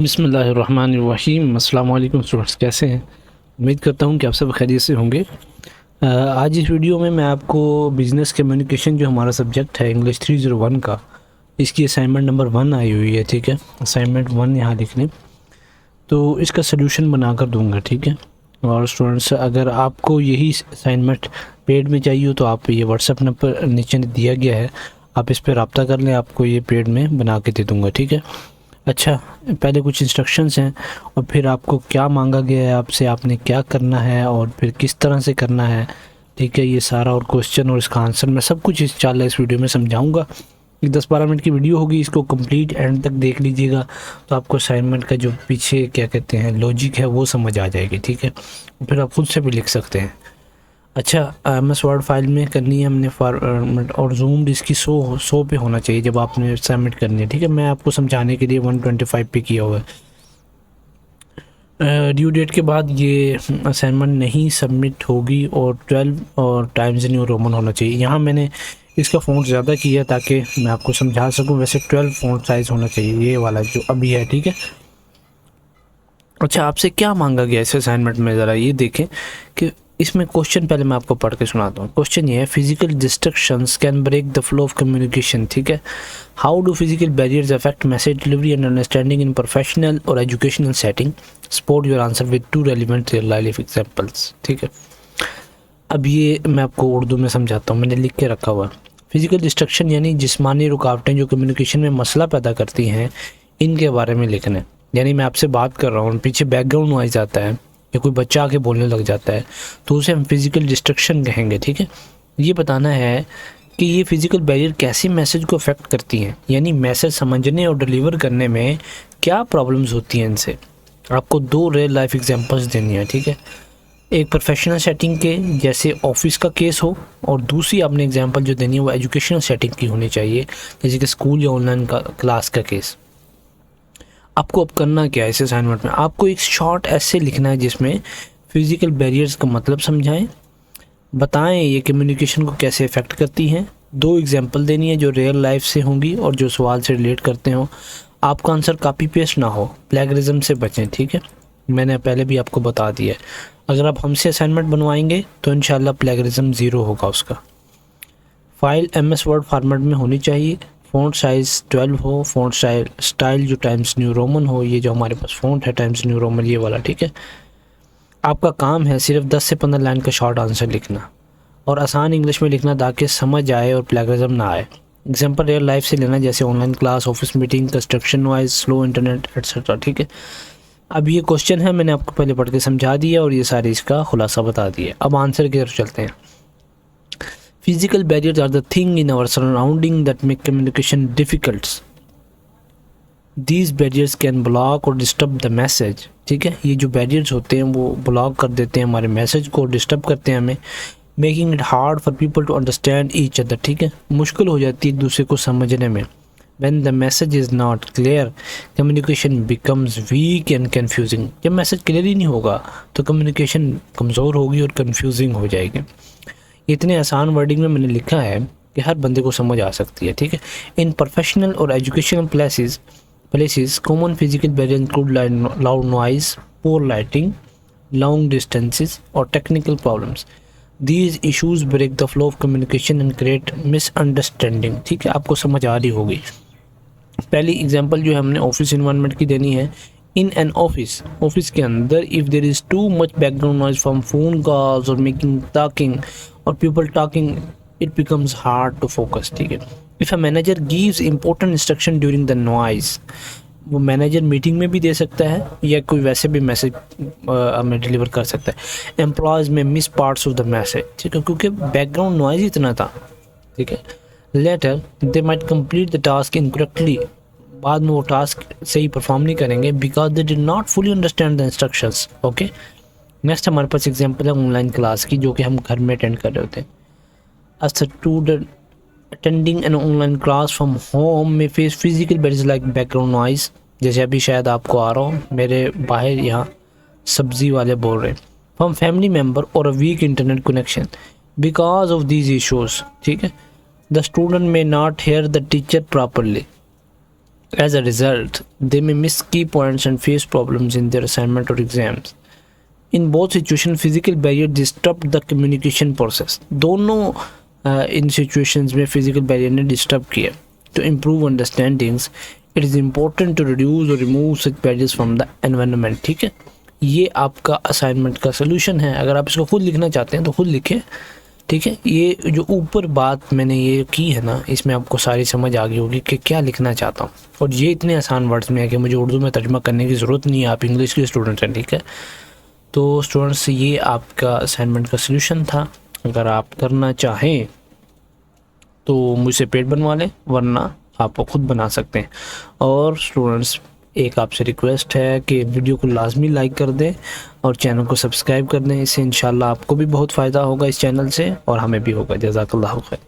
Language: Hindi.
बिस्मिल्लाहिर्रहमानिर्रहीम। अस्सलाम वालेकुम स्टूडेंट्स, कैसे हैं? उम्मीद करता हूं कि आप सब खैरियत से होंगे। आज इस वीडियो में मैं आपको बिज़नेस कम्युनिकेशन जो हमारा सब्जेक्ट है इंग्लिश 301 का, इसकी असाइनमेंट नंबर 1 आई हुई है। ठीक है, असाइनमेंट 1 यहाँ लिख लें, तो इसका सलूशन बना कर दूँगा। ठीक है, और स्टूडेंट्स अगर आपको यही असाइनमेंट पेड में चाहिए हो तो आप ये व्हाट्सएप नंबर नीचे दिया गया है, आप इस पर रब्ता कर लें, आपको ये पेड में बना के दे दूँगा। ठीक है, अच्छा, पहले कुछ इंस्ट्रक्शंस हैं और फिर आपको क्या मांगा गया है आपसे, आपने क्या करना है और फिर किस तरह से करना है। ठीक है, ये सारा और क्वेश्चन और इसका आंसर मैं सब कुछ इंशाल्लाह इस वीडियो में समझाऊंगा। ये 10-12 मिनट की वीडियो होगी, इसको कंप्लीट एंड तक देख लीजिएगा तो आपको असाइनमेंट का जो पीछे क्या कहते हैं लॉजिक है वो समझ आ जाएगी। ठीक है, फिर आप खुद से भी लिख सकते हैं। अच्छा, MS वर्ड फाइल में करनी है हमने फॉर्मेट और जूम इसकी 100 पे होना चाहिए जब आपने सबमिट करनी है। ठीक है, मैं आपको समझाने के लिए 125 पे किया हुआ है। ड्यू डेट के बाद ये असाइनमेंट नहीं सबमिट होगी और 12 और टाइम्स न्यू रोमन होना चाहिए। यहाँ मैंने इसका फ़ॉन्ट ज़्यादा किया ताकि मैं आपको समझा सकूँ। वैसे 12 फ़ॉन्ट साइज़ होना चाहिए, ये वाला जो अभी है। ठीक है, अच्छा, आपसे क्या मांगा गया इस असाइनमेंट में, ज़रा ये देखें कि इसमें क्वेश्चन पहले मैं आपको पढ़ के सुनाता हूँ। क्वेश्चन ये है, physical distractions can break the flow of communication. ठीक है, how do physical barriers affect message delivery and understanding in professional और educational setting? Support your answer with 2 relevant real life examples. ठीक है, अब ये मैं आपको उर्दू में समझाता हूँ, मैंने लिख के रखा हुआ। फिजिकल डिस्ट्रक्शन यानी जिस्मानी रुकावटें जो कम्युनिकेशन में मसला पैदा करती हैं, इनके बारे में लिखना है। यानी मैं आपसे बात कर रहा हूँ, पीछे बैकग्राउंड नॉइज़ आता है या कोई बच्चा आके बोलने लग जाता है तो उसे हम फिज़िकल डिस्ट्रक्शन कहेंगे। ठीक है, ये बताना है कि ये फिज़िकल बैरियर कैसे मैसेज को अफेक्ट करती हैं, यानी मैसेज समझने और डिलीवर करने में क्या प्रॉब्लम्स होती हैं इनसे। आपको 2 रियल लाइफ एग्जांपल्स देनी है। ठीक है, एक प्रोफेशनल सेटिंग के जैसे ऑफिस का केस हो और दूसरी आपने एग्जांपल जो देनी है वो एजुकेशनल सेटिंग की होनी चाहिए, जैसे कि स्कूल या ऑनलाइन क्लास का केस। आपको अब करना क्या है इस असाइनमेंट में, आपको एक शॉर्ट ऐसे लिखना है जिसमें फिज़िकल बैरियर्स का मतलब समझाएं, बताएं ये कम्युनिकेशन को कैसे इफ़ेक्ट करती हैं। 2 एग्जांपल देनी है जो रियल लाइफ से होंगी और जो सवाल से रिलेट करते हो। आपका आंसर कॉपी पेस्ट ना हो, प्लेगरिज्म से बचें। ठीक है, मैंने पहले भी आपको बता दिया है, अगर आप हमसे असाइनमेंट बनवाएंगे तो इंशाल्लाह प्लेगरिज्म 0 होगा उसका। फाइल MS वर्ड फॉर्मेट में होनी चाहिए, फ़ॉन्ट साइज़ 12 हो, फ़ॉन्ट स्टाइल जो टाइम्स न्यू रोमन हो, ये जो हमारे पास फ़ॉन्ट है टाइम्स न्यू रोमन ये वाला। ठीक है, आपका काम है सिर्फ 10 से 15 लाइन का शॉर्ट आंसर लिखना और आसान इंग्लिश में लिखना ताकि समझ आए और प्लेगरिज्म ना आए। एग्जाम्पल रियल लाइफ से लेना, जैसे online class, office meeting, construction noise, slow internet etcetera. ठीक है, अब ये क्वेश्चन है, मैंने आपको पहले पढ़ के समझा दिया और ये सारे इसका खुलासा बता दिया। अब आंसर की तरफ चलते हैं। Physical barriers are the thing in our surrounding that make communication difficult. These barriers can block or disturb the message. ठीक है, ये जो बैरियर्स होते हैं वो ब्लॉक कर देते हैं हमारे मैसेज को, डिस्टर्ब करते हैं हमें, making it hard for people to understand each other. ठीक है, मुश्किल हो जाती है एक दूसरे को समझने में। When the message is not clear, communication becomes weak and confusing. जब मैसेज क्लियर ही नहीं होगा तो कम्युनिकेशन कमज़ोर होगी और कन्फ्यूजिंग हो जाएगी। इतने आसान वर्डिंग में मैंने लिखा है कि हर बंदे को समझ आ सकती है। ठीक है, इन प्रोफेशनल और educational places common physical barrier include loud noise, poor lighting, long distances और technical problems. These issues break the flow of communication and create misunderstanding. ठीक है, आपको समझ आ रही होगी। पहली एग्जांपल जो है हमने ऑफिस इन्वायरमेंट की देनी है। इन एन ऑफिस के अंदर if there is too much background noise from phone calls और मेकिंग टॉकिंग और people talking, it becomes hard to focus. ठीक है, if a manager gives important instruction during the noise, वो मैनेजर मीटिंग में भी दे सकता है या कोई वैसे भी मैसेज हमें डिलीवर कर सकता है। Employees may miss parts of the message. ठीक है, क्योंकि बैकग्राउंड नॉइज इतना था। ठीक है, later they might complete the task incorrectly, बाद में वो टास्क सही परफॉर्म नहीं करेंगे because they did not fully understand the instructions. Okay, next हमारे पास एग्जांपल है ऑनलाइन क्लास की जो कि हम घर में अटेंड कर रहे होते हैं। A student attending an online class from home में face physical barriers like background noise, जैसे अभी शायद आपको आ रहा हो, मेरे बाहर यहाँ सब्जी वाले बोल रहे हैं, फ्रॉम फैमिली मेम्बर और a weak internet connection because of these issues. ठीक है, the student may not hear the teacher properly. As a result, they may miss key points and face problems in their assignment or exams. In both situations, physical barrier disrupt the communication process. दोनों इन situations में physical barrier ने disturb किया. To improve understandings, it is important to reduce or remove such barriers from the environment. ठीक है, ये आपका असाइनमेंट का सोल्यूशन है. अगर आप इसको खुद लिखना चाहते हैं तो खुद लिखें. ठीक है, ये जो ऊपर बात मैंने ये की है ना, इसमें आपको सारी समझ आ गई होगी कि क्या लिखना चाहता हूँ. और ये इतने आसान वर्ड्स में है कि मुझे उर्दू में तर्जुमा करने की ज़रूरत नहीं है. आप इंग्लिश के स्टूडेंट हैं. ठीक है, तो स्टूडेंट्स ये आपका असाइनमेंट का सलूशन था. अगर आप करना चाहें तो मुझसे पेड बनवा लें, वरना आप खुद बना सकते हैं. और स्टूडेंट्स एक आपसे रिक्वेस्ट है कि वीडियो को लाजमी लाइक कर दें और चैनल को सब्सक्राइब कर दें. इससे इंशाल्लाह आपको भी बहुत फ़ायदा होगा इस चैनल से और हमें भी होगा. जज़ाकल्लाहु खैर.